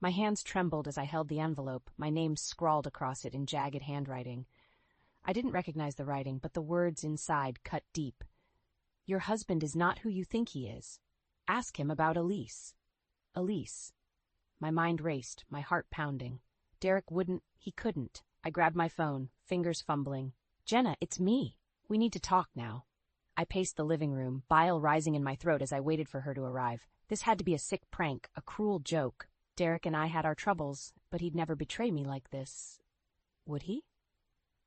My hands trembled as I held the envelope, my name scrawled across it in jagged handwriting. I didn't recognize the writing, but the words inside cut deep. Your husband is not who you think he is. Ask him about Elise. Elise. My mind raced, my heart pounding. Derek wouldn't, he couldn't. I grabbed my phone, fingers fumbling. Jenna, it's me. We need to talk now. I paced the living room, bile rising in my throat as I waited for her to arrive. This had to be a sick prank, a cruel joke. Derek and I had our troubles, but he'd never betray me like this. Would he?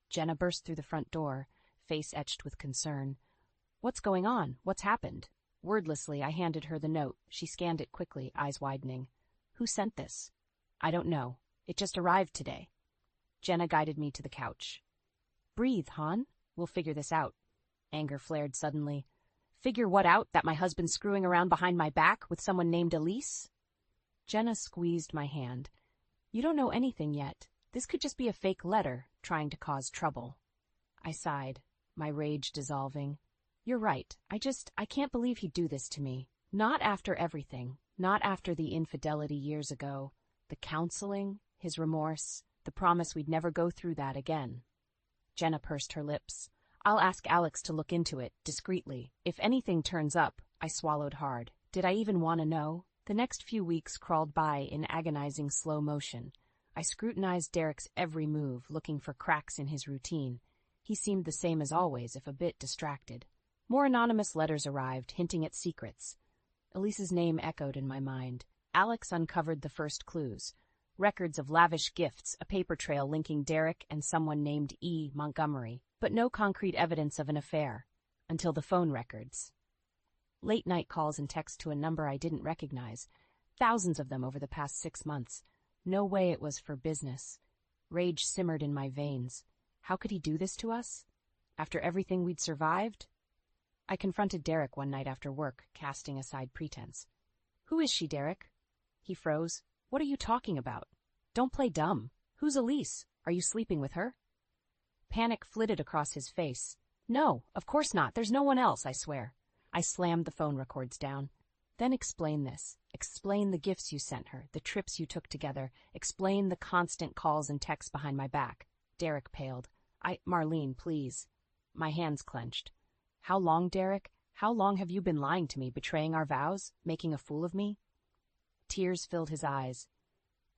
Jenna burst through the front door, face etched with concern. What's going on? What's happened? Wordlessly, I handed her the note. She scanned it quickly, eyes widening. Who sent this? I don't know. It just arrived today. Jenna guided me to the couch. Breathe, hon. We'll figure this out. Anger flared suddenly. Figure what out? That my husband's screwing around behind my back with someone named Elise? Jenna squeezed my hand. You don't know anything yet. This could just be a fake letter, trying to cause trouble. I sighed, my rage dissolving. You're right. I can't believe he'd do this to me. Not after everything. Not after the infidelity years ago. The counseling, his remorse, the promise we'd never go through that again. Jenna pursed her lips. I'll ask Alex to look into it, discreetly. If anything turns up, I swallowed hard. Did I even want to know? The next few weeks crawled by in agonizing slow motion. I scrutinized Derek's every move, looking for cracks in his routine. He seemed the same as always, if a bit distracted. More anonymous letters arrived, hinting at secrets. Elise's name echoed in my mind. Alex uncovered the first clues. Records of lavish gifts, a paper trail linking Derek and someone named E. Montgomery, but no concrete evidence of an affair, until the phone records. Late-night calls and texts to a number I didn't recognize, thousands of them over the past 6 months. No way it was for business. Rage simmered in my veins. How could he do this to us? After everything we'd survived? I confronted Derek one night after work, casting aside pretense. Who is she, Derek? He froze. What are you talking about? Don't play dumb. Who's Elise? Are you sleeping with her? Panic flitted across his face. No, of course not. There's no one else, I swear. I slammed the phone records down. Then explain this. Explain the gifts you sent her, the trips you took together. Explain the constant calls and texts behind my back. Derek paled. Marlene, please. My hands clenched. How long, Derek? How long have you been lying to me, betraying our vows, making a fool of me? Tears filled his eyes.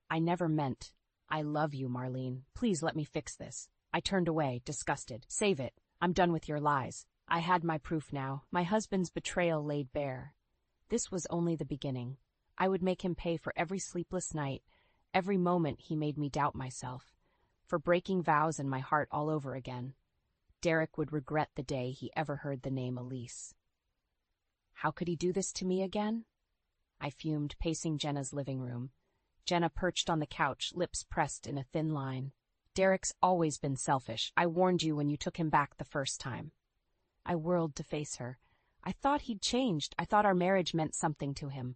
I never meant. I love you, Marlene. Please let me fix this. I turned away, disgusted. Save it. I'm done with your lies. I had my proof now. My husband's betrayal laid bare. This was only the beginning. I would make him pay for every sleepless night, every moment he made me doubt myself, for breaking vows and my heart all over again. Derek would regret the day he ever heard the name Elise. How could he do this to me again? I fumed, pacing Jenna's living room. Jenna perched on the couch, lips pressed in a thin line. Derek's always been selfish. I warned you when you took him back the first time. I whirled to face her. I thought he'd changed. I thought our marriage meant something to him.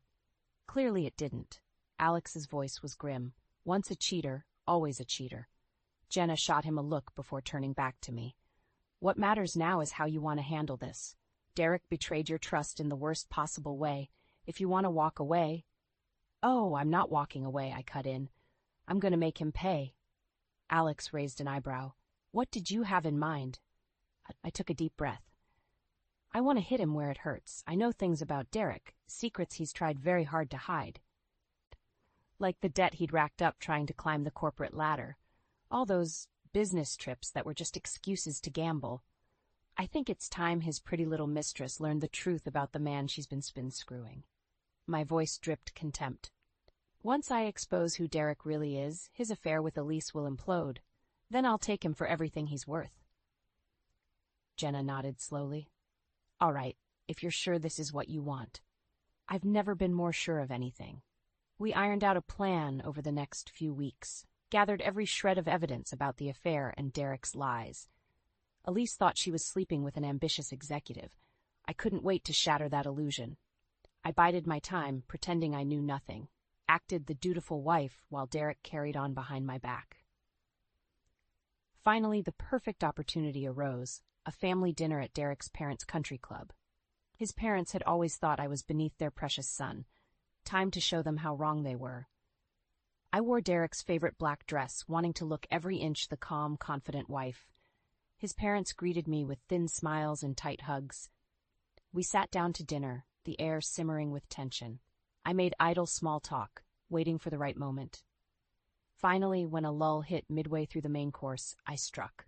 Clearly it didn't. Alex's voice was grim. Once a cheater, always a cheater. Jenna shot him a look before turning back to me. What matters now is how you want to handle this. Derek betrayed your trust in the worst possible way. If you want to walk away... Oh, I'm not walking away, I cut in. I'm going to make him pay. Alex raised an eyebrow. What did you have in mind? I took a deep breath. I want to hit him where it hurts. I know things about Derek, secrets he's tried very hard to hide. Like the debt he'd racked up trying to climb the corporate ladder. All those business trips that were just excuses to gamble. I think it's time his pretty little mistress learned the truth about the man she's been spin-screwing. My voice dripped contempt. Once I expose who Derek really is, his affair with Elise will implode. Then I'll take him for everything he's worth. Jenna nodded slowly. All right, if you're sure this is what you want. I've never been more sure of anything. We ironed out a plan over the next few weeks, gathered every shred of evidence about the affair and Derek's lies. Elise thought she was sleeping with an ambitious executive. I couldn't wait to shatter that illusion. I bided my time, pretending I knew nothing, acted the dutiful wife while Derek carried on behind my back. Finally, the perfect opportunity arose, a family dinner at Derek's parents' country club. His parents had always thought I was beneath their precious son. Time to show them how wrong they were. I wore Derek's favorite black dress, wanting to look every inch the calm, confident wife. His parents greeted me with thin smiles and tight hugs. We sat down to dinner, the air simmering with tension. I made idle small talk, waiting for the right moment. Finally, when a lull hit midway through the main course, I struck.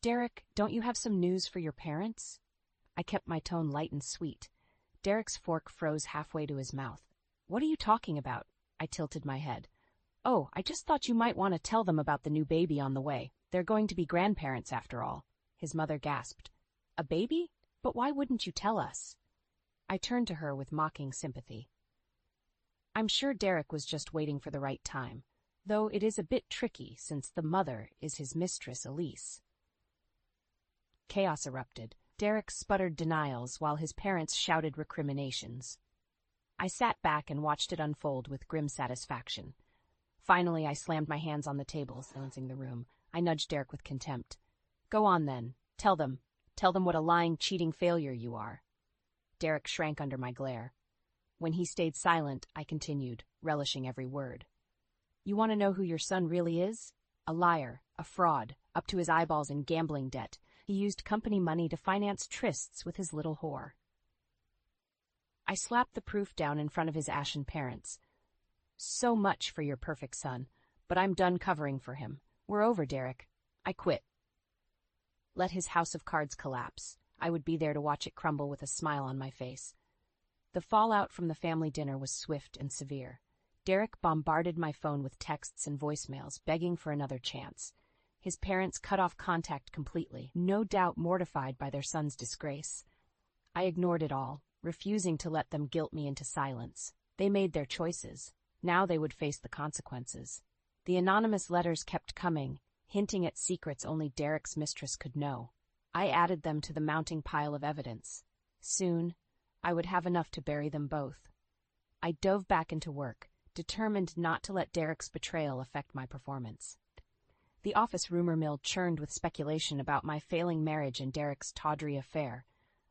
"Derek, don't you have some news for your parents?" I kept my tone light and sweet. Derek's fork froze halfway to his mouth. "What are you talking about?" I tilted my head. "Oh, I just thought you might want to tell them about the new baby on the way. They're going to be grandparents after all." His mother gasped. "A baby? But why wouldn't you tell us?" I turned to her with mocking sympathy. "I'm sure Derek was just waiting for the right time, though it is a bit tricky since the mother is his mistress, Elise." Chaos erupted. Derek sputtered denials while his parents shouted recriminations. I sat back and watched it unfold with grim satisfaction. Finally, I slammed my hands on the table, silencing the room. I nudged Derek with contempt. "Go on, then. Tell them. Tell them what a lying, cheating failure you are." Derek shrank under my glare. When he stayed silent, I continued, relishing every word. "You want to know who your son really is? A liar, a fraud, up to his eyeballs in gambling debt. He used company money to finance trysts with his little whore." I slapped the proof down in front of his ashen parents. "So much for your perfect son, but I'm done covering for him. We're over, Derek. I quit." Let his house of cards collapse. I would be there to watch it crumble with a smile on my face. The fallout from the family dinner was swift and severe. Derek bombarded my phone with texts and voicemails, begging for another chance. His parents cut off contact completely, no doubt mortified by their son's disgrace. I ignored it all, refusing to let them guilt me into silence. They made their choices. Now they would face the consequences. The anonymous letters kept coming, hinting at secrets only Derek's mistress could know. I added them to the mounting pile of evidence. Soon, I would have enough to bury them both. I dove back into work, determined not to let Derek's betrayal affect my performance. The office rumor mill churned with speculation about my failing marriage and Derek's tawdry affair.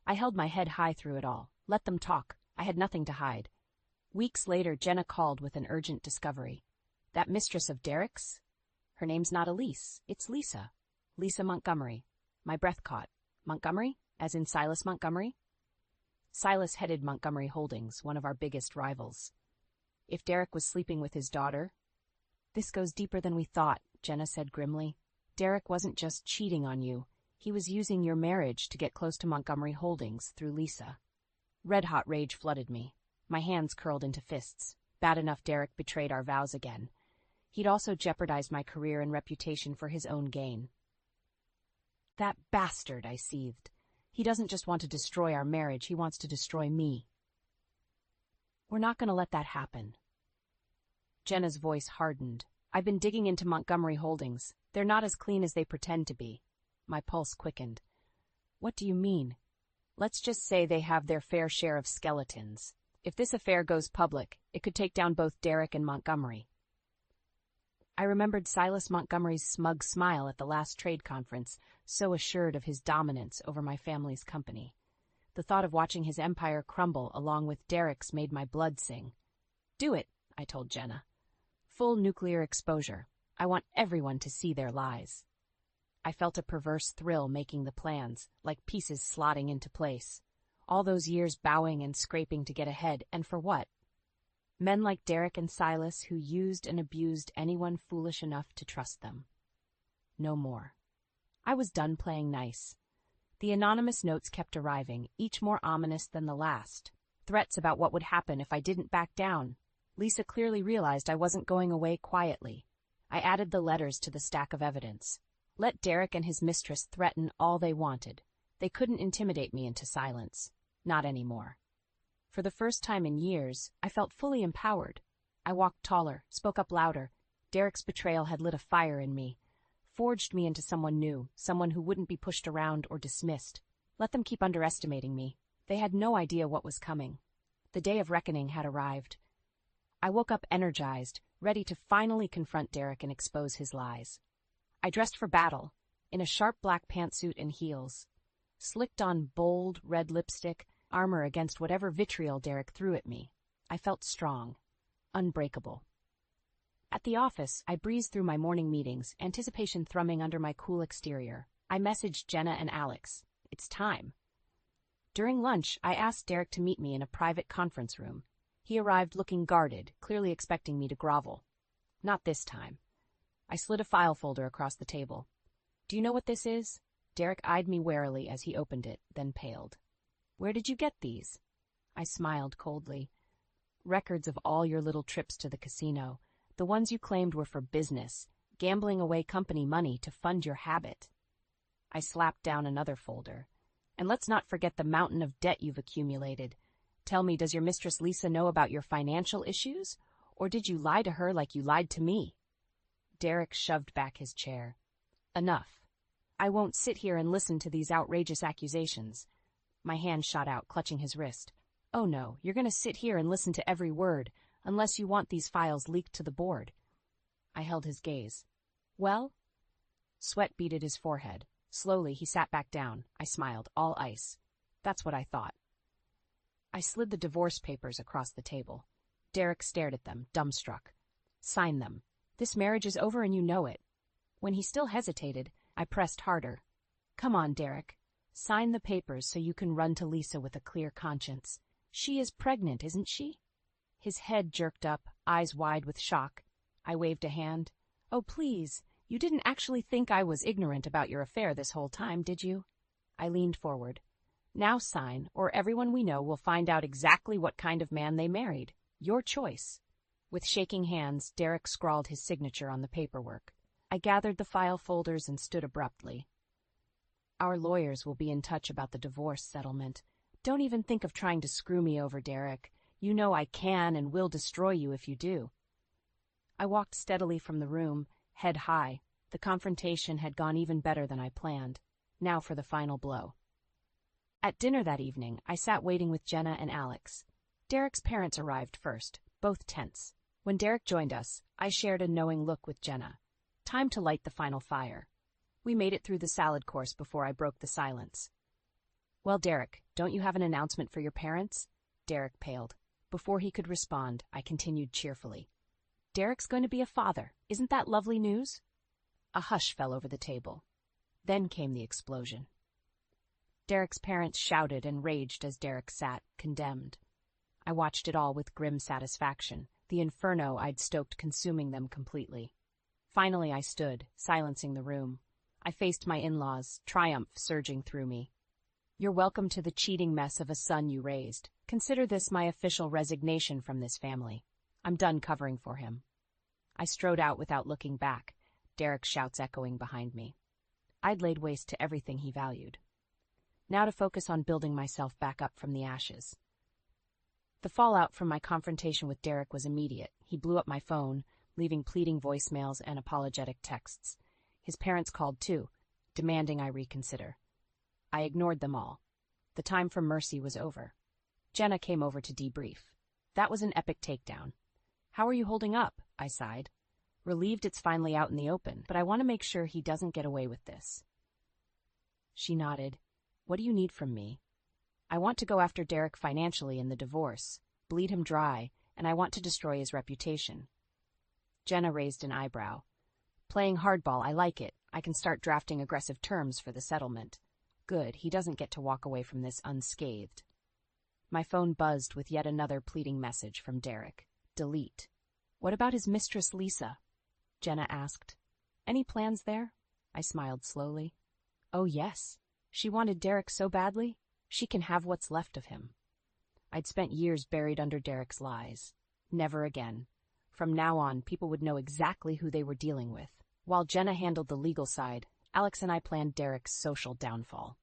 I held my head high through it all. Let them talk. I had nothing to hide. Weeks later, Jenna called with an urgent discovery. "That mistress of Derek's? Her name's not Elise, it's Lisa. Lisa Montgomery." My breath caught. "Montgomery? As in Silas Montgomery?" Silas headed Montgomery Holdings, one of our biggest rivals. If Derek was sleeping with his daughter... "This goes deeper than we thought," Jenna said grimly. "Derek wasn't just cheating on you. He was using your marriage to get close to Montgomery Holdings through Lisa." Red-hot rage flooded me. My hands curled into fists. Bad enough Derek betrayed our vows again. He'd also jeopardized my career and reputation for his own gain. "That bastard," I seethed. "He doesn't just want to destroy our marriage, he wants to destroy me." "We're not going to let that happen." Jenna's voice hardened. "I've been digging into Montgomery Holdings. They're not as clean as they pretend to be." My pulse quickened. "What do you mean?" "Let's just say they have their fair share of skeletons. If this affair goes public, it could take down both Derek and Montgomery." I remembered Silas Montgomery's smug smile at the last trade conference, so assured of his dominance over my family's company. The thought of watching his empire crumble along with Derek's made my blood sing. "Do it," I told Jenna. "Full nuclear exposure. I want everyone to see their lies." I felt a perverse thrill making the plans, like pieces slotting into place. All those years bowing and scraping to get ahead, and for what? Men like Derek and Silas who used and abused anyone foolish enough to trust them. No more. I was done playing nice. The anonymous notes kept arriving, each more ominous than the last. Threats about what would happen if I didn't back down. Lisa clearly realized I wasn't going away quietly. I added the letters to the stack of evidence. Let Derek and his mistress threaten all they wanted. They couldn't intimidate me into silence. Not anymore. For the first time in years, I felt fully empowered. I walked taller, spoke up louder. Derek's betrayal had lit a fire in me, forged me into someone new, someone who wouldn't be pushed around or dismissed. Let them keep underestimating me. They had no idea what was coming. The day of reckoning had arrived. I woke up energized, ready to finally confront Derek and expose his lies. I dressed for battle, in a sharp black pantsuit and heels. Slicked on bold, red lipstick, armor against whatever vitriol Derek threw at me. I felt strong, unbreakable. the office, I breezed through my morning meetings, anticipation thrumming under my cool exterior. I messaged Jenna and Alex. It's time. During lunch, I asked Derek to meet me in a private conference room. He arrived looking guarded, clearly expecting me to grovel. Not this time. I slid a file folder across the table. Do you know what this is? Derek eyed me warily as he opened it, then paled. Where did you get these? I smiled coldly. Records of all your little trips to the casino, the ones you claimed were for business, gambling away company money to fund your habit. I slapped down another folder. And let's not forget the mountain of debt you've accumulated. Tell me, does your mistress Lisa know about your financial issues? Or did you lie to her like you lied to me? Derek shoved back his chair. Enough. I won't sit here and listen to these outrageous accusations. My hand shot out, clutching his wrist. Oh no, you're going to sit here and listen to every word, unless you want these files leaked to the board. I held his gaze. Well? Sweat beaded his forehead. Slowly, he sat back down. I smiled, all ice. That's what I thought. I slid the divorce papers across the table. Derek stared at them, dumbstruck. Sign them. This marriage is over and you know it. When he still hesitated, I pressed harder. Come on, Derek. Sign the papers so you can run to Lisa with a clear conscience. She is pregnant, isn't she? His head jerked up, eyes wide with shock. I waved a hand. Oh, please. You didn't actually think I was ignorant about your affair this whole time, did you? I leaned forward. Now sign, or everyone we know will find out exactly what kind of man they married. Your choice. With shaking hands, Derek scrawled his signature on the paperwork. I gathered the file folders and stood abruptly. Our lawyers will be in touch about the divorce settlement. Don't even think of trying to screw me over, Derek. You know I can and will destroy you if you do. I walked steadily from the room, head high. The confrontation had gone even better than I planned. Now for the final blow. At dinner that evening, I sat waiting with Jenna and Alex. Derek's parents arrived first, both tense. When Derek joined us, I shared a knowing look with Jenna. Time to light the final fire. We made it through the salad course before I broke the silence. Well, Derek, don't you have an announcement for your parents? Derek paled. Before he could respond, I continued cheerfully. Derek's going to be a father. Isn't that lovely news? A hush fell over the table. Then came the explosion. Derek's parents shouted and raged as Derek sat, condemned. I watched it all with grim satisfaction, the inferno I'd stoked consuming them completely. Finally I stood, silencing the room. I faced my in-laws, triumph surging through me. You're welcome to the cheating mess of a son you raised. Consider this my official resignation from this family. I'm done covering for him. I strode out without looking back, Derek's shouts echoing behind me. I'd laid waste to everything he valued. Now to focus on building myself back up from the ashes. The fallout from my confrontation with Derek was immediate. He blew up my phone, leaving pleading voicemails and apologetic texts. His parents called too, demanding I reconsider. I ignored them all. The time for mercy was over. Jenna came over to debrief. That was an epic takedown. How are you holding up? I sighed. Relieved it's finally out in the open, but I want to make sure he doesn't get away with this. She nodded. What do you need from me? I want to go after Derek financially in the divorce, bleed him dry, and I want to destroy his reputation. Jenna raised an eyebrow. Playing hardball, I like it. I can start drafting aggressive terms for the settlement. Good, he doesn't get to walk away from this unscathed. My phone buzzed with yet another pleading message from Derek. Delete. What about his mistress Lisa? Jenna asked. Any plans there? I smiled slowly. Oh yes. She wanted Derek so badly, she can have what's left of him. I'd spent years buried under Derek's lies. Never again. From now on, people would know exactly who they were dealing with. While Jenna handled the legal side, Alex and I planned Derek's social downfall.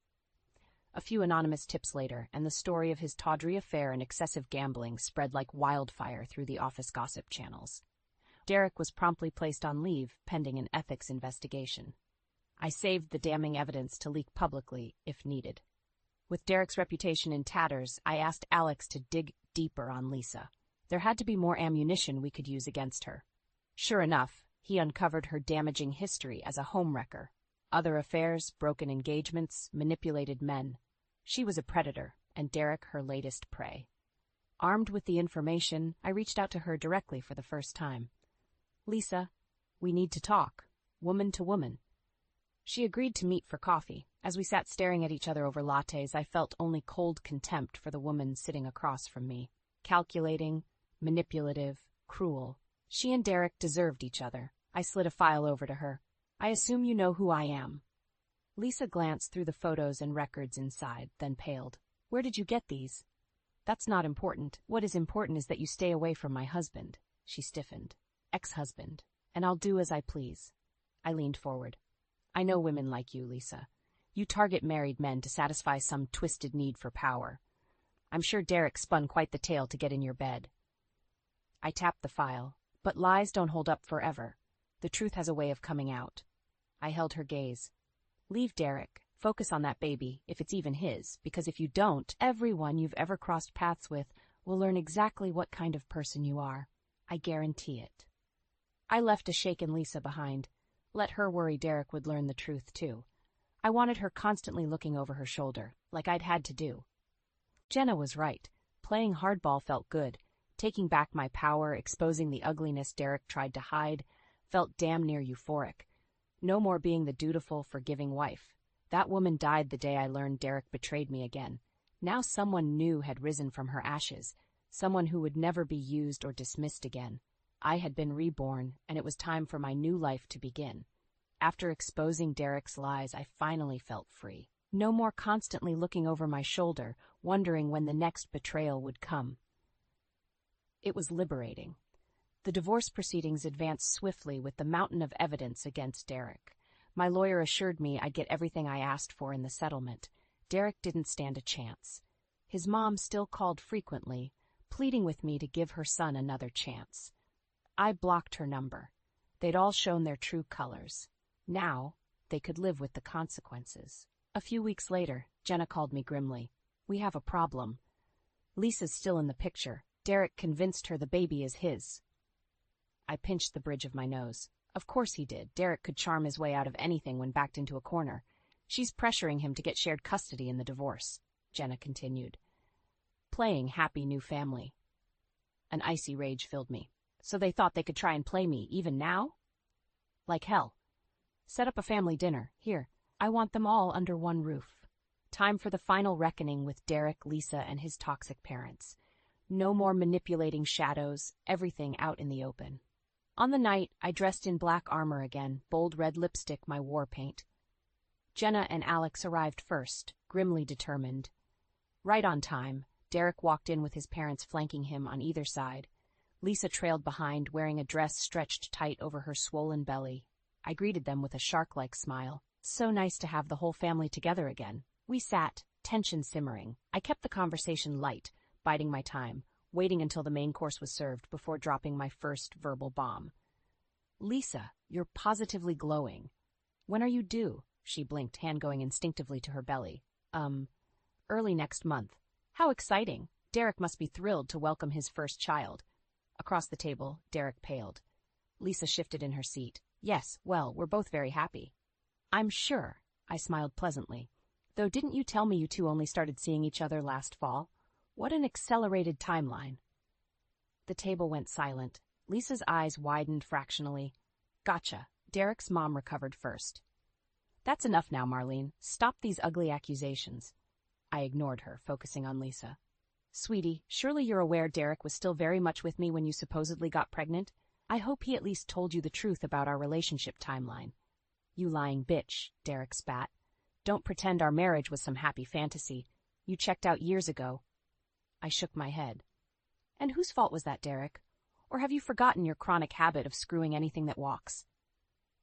A few anonymous tips later, and the story of his tawdry affair and excessive gambling spread like wildfire through the office gossip channels. Derek was promptly placed on leave, pending an ethics investigation. I saved the damning evidence to leak publicly, if needed. With Derek's reputation in tatters, I asked Alex to dig deeper on Lisa. There had to be more ammunition we could use against her. Sure enough, he uncovered her damaging history as a homewrecker. Other affairs, broken engagements, manipulated men. She was a predator, and Derek her latest prey. Armed with the information, I reached out to her directly for the first time. Lisa, we need to talk, woman to woman. She agreed to meet for coffee. As we sat staring at each other over lattes, I felt only cold contempt for the woman sitting across from me. Calculating, manipulative, cruel. She and Derek deserved each other. I slid a file over to her. I assume you know who I am. Lisa glanced through the photos and records inside, then paled. Where did you get these? That's not important. What is important is that you stay away from my husband. She stiffened. Ex-husband. And I'll do as I please. I leaned forward. I know women like you, Lisa. You target married men to satisfy some twisted need for power. I'm sure Derek spun quite the tale to get in your bed. I tapped the file. But lies don't hold up forever. The truth has a way of coming out. I held her gaze. Leave Derek. Focus on that baby, if it's even his, because if you don't, everyone you've ever crossed paths with will learn exactly what kind of person you are. I guarantee it. I left a shaken Lisa behind. Let her worry Derek would learn the truth, too. I wanted her constantly looking over her shoulder, like I'd had to do. Jenna was right. Playing hardball felt good. Taking back my power, exposing the ugliness Derek tried to hide, felt damn near euphoric. No more being the dutiful, forgiving wife. That woman died the day I learned Derek betrayed me again. Now someone new had risen from her ashes, someone who would never be used or dismissed again. I had been reborn, and it was time for my new life to begin. After exposing Derek's lies, I finally felt free. No more constantly looking over my shoulder, wondering when the next betrayal would come. It was liberating. The divorce proceedings advanced swiftly with the mountain of evidence against Derek. My lawyer assured me I'd get everything I asked for in the settlement. Derek didn't stand a chance. His mom still called frequently, pleading with me to give her son another chance. I blocked her number. They'd all shown their true colors. Now, they could live with the consequences. A few weeks later, Jenna called me grimly. We have a problem. Lisa's still in the picture. Derek convinced her the baby is his. I pinched the bridge of my nose. Of course he did. Derek could charm his way out of anything when backed into a corner. She's pressuring him to get shared custody in the divorce, Jenna continued. Playing happy new family. An icy rage filled me. So they thought they could try and play me, even now? Like hell. Set up a family dinner. Here, I want them all under one roof. Time for the final reckoning with Derek, Lisa, and his toxic parents. No more manipulating shadows, everything out in the open. On the night, I dressed in black armor again, bold red lipstick my war paint. Jenna and Alex arrived first, grimly determined. Right on time, Derek walked in with his parents flanking him on either side. Lisa trailed behind, wearing a dress stretched tight over her swollen belly. I greeted them with a shark-like smile. So nice to have the whole family together again. We sat, tension simmering. I kept the conversation light, biding my time, waiting until the main course was served before dropping my first verbal bomb. Lisa, you're positively glowing. When are you due? She blinked, hand going instinctively to her belly. Early next month. How exciting. Derek must be thrilled to welcome his first child. Across the table, Derek paled. Lisa shifted in her seat. Yes, well, we're both very happy. I'm sure, I smiled pleasantly. Though didn't you tell me you two only started seeing each other last fall? What an accelerated timeline. The table went silent. Lisa's eyes widened fractionally. Gotcha. Derek's mom recovered first. That's enough now, Marlene. Stop these ugly accusations. I ignored her, focusing on Lisa. Sweetie, surely you're aware Derek was still very much with me when you supposedly got pregnant? I hope he at least told you the truth about our relationship timeline. You lying bitch, Derek spat. Don't pretend our marriage was some happy fantasy. You checked out years ago. I shook my head. And whose fault was that, Derek? Or have you forgotten your chronic habit of screwing anything that walks?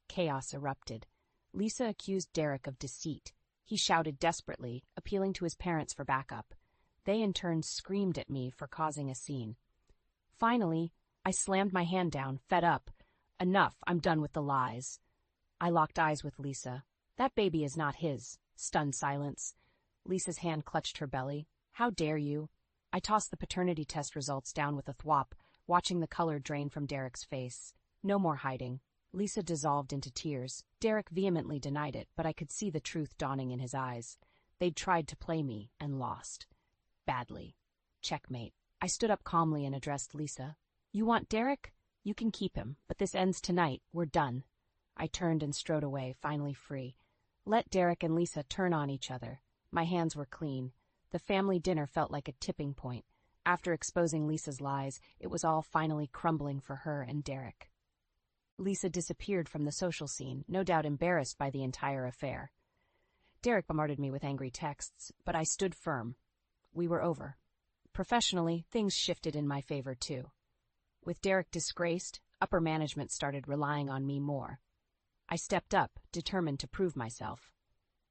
Chaos erupted. Lisa accused Derek of deceit. He shouted desperately, appealing to his parents for backup. They in turn screamed at me for causing a scene. Finally, I slammed my hand down, fed up. Enough, I'm done with the lies. I locked eyes with Lisa. That baby is not his. Stunned silence. Lisa's hand clutched her belly. How dare you? I tossed the paternity test results down with a thwop, watching the color drain from Derek's face. No more hiding. Lisa dissolved into tears. Derek vehemently denied it, but I could see the truth dawning in his eyes. They'd tried to play me and lost. Badly. Checkmate. I stood up calmly and addressed Lisa. You want Derek? You can keep him, but this ends tonight. We're done. I turned and strode away, finally free. Let Derek and Lisa turn on each other. My hands were clean. The family dinner felt like a tipping point. After exposing Lisa's lies, it was all finally crumbling for her and Derek. Lisa disappeared from the social scene, no doubt embarrassed by the entire affair. Derek bombarded me with angry texts, but I stood firm. We were over. Professionally, things shifted in my favor, too. With Derek disgraced, upper management started relying on me more. I stepped up, determined to prove myself.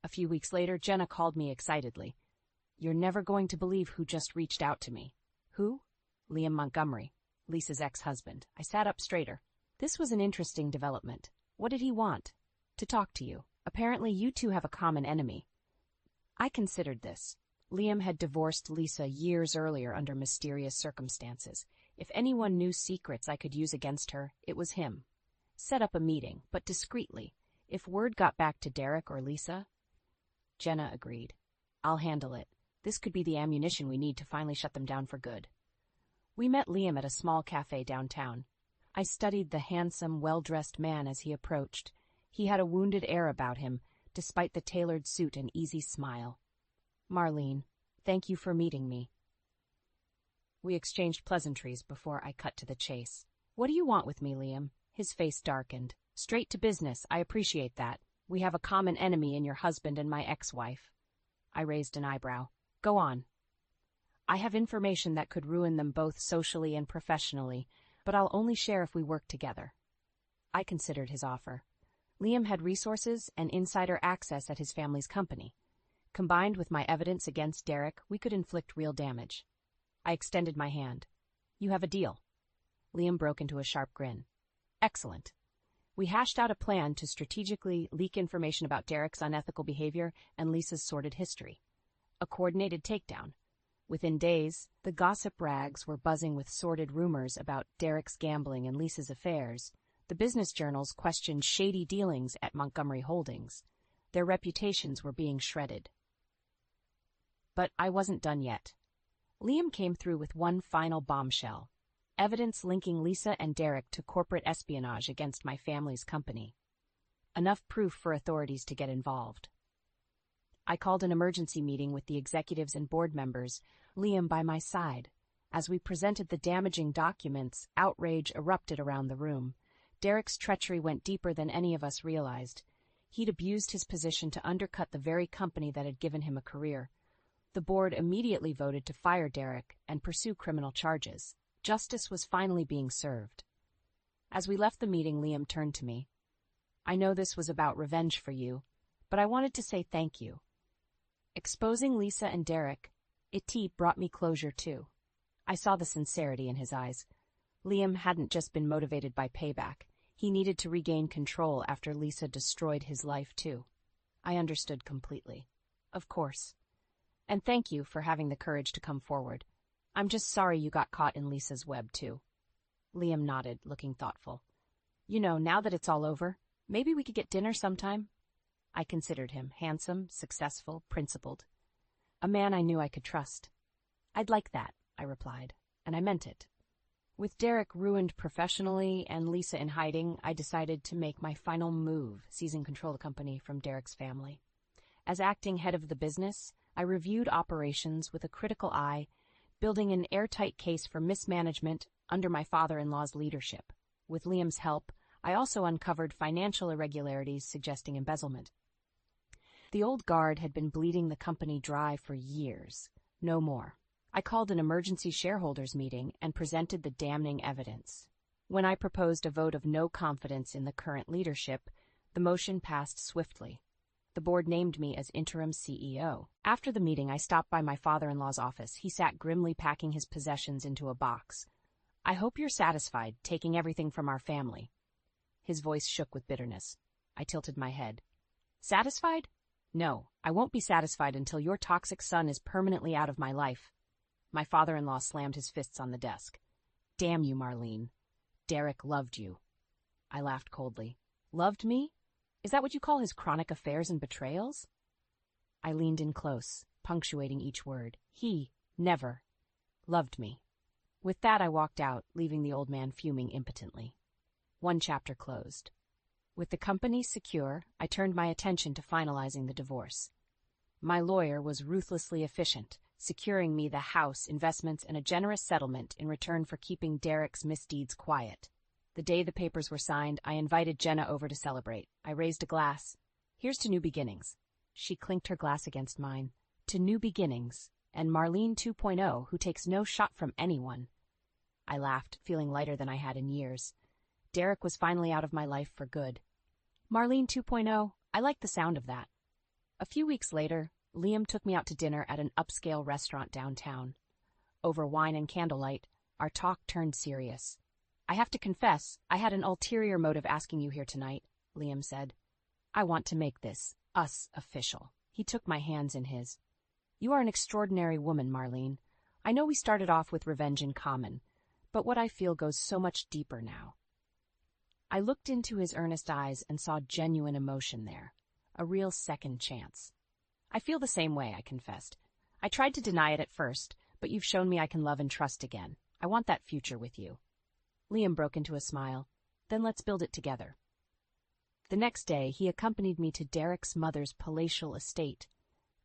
A few weeks later, Jenna called me excitedly. "You're never going to believe who just reached out to me." "Who?" "Liam Montgomery, Lisa's ex-husband." I sat up straighter. This was an interesting development. What did he want? "To talk to you. Apparently you two have a common enemy." I considered this. Liam had divorced Lisa years earlier under mysterious circumstances. If anyone knew secrets I could use against her, it was him. Set up a meeting, but discreetly. If word got back to Derek or Lisa... Jenna agreed. "I'll handle it. This could be the ammunition we need to finally shut them down for good." We met Liam at a small cafe downtown. I studied the handsome, well-dressed man as he approached. He had a wounded air about him, despite the tailored suit and easy smile. "Marlene, thank you for meeting me." We exchanged pleasantries before I cut to the chase. "What do you want with me, Liam?" His face darkened. "Straight to business. I appreciate that. We have a common enemy in your husband and my ex-wife." I raised an eyebrow. "Go on." "I have information that could ruin them both socially and professionally, but I'll only share if we work together." I considered his offer. Liam had resources and insider access at his family's company. Combined with my evidence against Derek, we could inflict real damage. I extended my hand. "You have a deal." Liam broke into a sharp grin. "Excellent." We hashed out a plan to strategically leak information about Derek's unethical behavior and Lisa's sordid history. A coordinated takedown. Within days, the gossip rags were buzzing with sordid rumors about Derek's gambling and Lisa's affairs. The business journals questioned shady dealings at Montgomery Holdings. Their reputations were being shredded. But I wasn't done yet. Liam came through with one final bombshell. Evidence linking Lisa and Derek to corporate espionage against my family's company. Enough proof for authorities to get involved. I called an emergency meeting with the executives and board members, Liam by my side. As we presented the damaging documents, outrage erupted around the room. Derek's treachery went deeper than any of us realized. He'd abused his position to undercut the very company that had given him a career. The board immediately voted to fire Derek and pursue criminal charges. Justice was finally being served. As we left the meeting, Liam turned to me. "I know this was about revenge for you, but I wanted to say thank you. Exposing Lisa and Derek, it brought me closure too." I saw the sincerity in his eyes. Liam hadn't just been motivated by payback. He needed to regain control after Lisa destroyed his life too. I understood completely. "Of course. And thank you for having the courage to come forward. I'm just sorry you got caught in Lisa's web, too." Liam nodded, looking thoughtful. "You know, now that it's all over, maybe we could get dinner sometime." I considered him handsome, successful, principled. A man I knew I could trust. "I'd like that," I replied, and I meant it. With Derek ruined professionally and Lisa in hiding, I decided to make my final move, seizing control of the company from Derek's family. As acting head of the business, I reviewed operations with a critical eye, building an airtight case for mismanagement under my father-in-law's leadership. With Liam's help, I also uncovered financial irregularities suggesting embezzlement. The old guard had been bleeding the company dry for years. No more. I called an emergency shareholders meeting and presented the damning evidence. When I proposed a vote of no confidence in the current leadership, the motion passed swiftly. The board named me as interim CEO. After the meeting, I stopped by my father-in-law's office. He sat grimly packing his possessions into a box. "I hope you're satisfied, taking everything from our family." His voice shook with bitterness. I tilted my head. "Satisfied? No, I won't be satisfied until your toxic son is permanently out of my life." My father-in-law slammed his fists on the desk. "Damn you, Marlene. Derek loved you." I laughed coldly. "Loved me? Is that what you call his chronic affairs and betrayals?" I leaned in close, punctuating each word. "He never loved me." With that, I walked out, leaving the old man fuming impotently. One chapter closed. With the company secure, I turned my attention to finalizing the divorce. My lawyer was ruthlessly efficient, securing me the house, investments, and a generous settlement in return for keeping Derek's misdeeds quiet. The day the papers were signed, I invited Jenna over to celebrate. I raised a glass. Here's to new beginnings. She clinked her glass against mine. To new beginnings, and Marlene 2.0, who takes no shot from anyone. I laughed, feeling lighter than I had in years. Derek was finally out of my life for good. Marlene 2.0, I liked the sound of that. A few weeks later, Liam took me out to dinner at an upscale restaurant downtown. Over wine and candlelight, our talk turned serious. I have to confess, I had an ulterior motive asking you here tonight, Liam said. I want to make this, us, official. He took my hands in his. You are an extraordinary woman, Marlene. I know we started off with revenge in common, but what I feel goes so much deeper now. I looked into his earnest eyes and saw genuine emotion there, a real second chance. I feel the same way, I confessed. I tried to deny it at first, but you've shown me I can love and trust again. I want that future with you. Liam broke into a smile. Then let's build it together. The next day, he accompanied me to Derek's mother's palatial estate.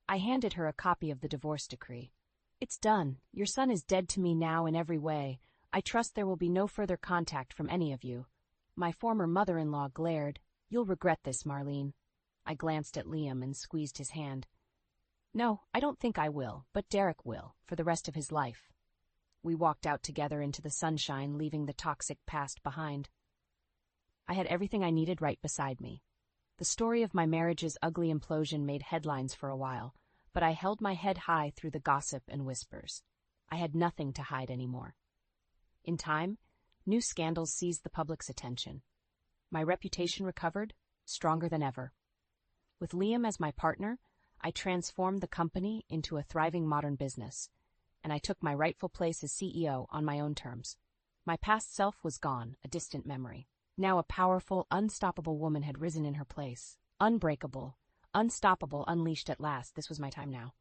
I handed her a copy of the divorce decree. It's done. Your son is dead to me now in every way. I trust there will be no further contact from any of you. My former mother-in-law glared. You'll regret this, Marlene. I glanced at Liam and squeezed his hand. No, I don't think I will, but Derek will, for the rest of his life. We walked out together into the sunshine, leaving the toxic past behind. I had everything I needed right beside me. The story of my marriage's ugly implosion made headlines for a while, but I held my head high through the gossip and whispers. I had nothing to hide anymore. In time, new scandals seized the public's attention. My reputation recovered, stronger than ever. With Liam as my partner, I transformed the company into a thriving modern business, and I took my rightful place as CEO on my own terms. My past self was gone, a distant memory. Now a powerful, unstoppable woman had risen in her place. Unbreakable, unstoppable, unleashed at last. This was my time now.